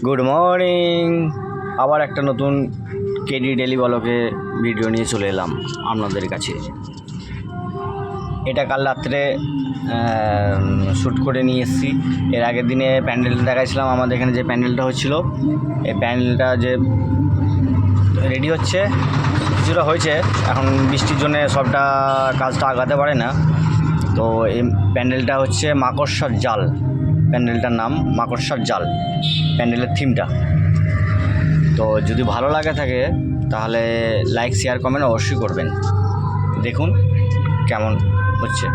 Good morning. আবার একটা নতুন কেডি ডেলি ব্লগে ভিডিও নিয়ে চলে এলাম আপনাদের কাছে। এটা কাল রাত্রে শ্যুট করে নিয়ে এসেছি। এর আগের দিনে প্যান্ডেলটা দেখাইছিলাম, আমাদের এখানে যে প্যান্ডেলটা হচ্ছিল, এই প্যান্ডেলটা যে রেডি হচ্ছে, কিছুটা হয়েছে, এখন বৃষ্টির জন্য সবটা কাজটা আগাতে পারে না। তো এই প্যান্ডেলটা হচ্ছে মাকড়সার জাল, প্যান্ডেলটার নাম মাকড়সার জাল, প্যান্ডেলের থিমটা। তো যদি ভালো লাগে থাকে তাহলে লাইক শেয়ার কমেন্ট অবশ্যই করবেন। দেখুন কেমন হচ্ছে।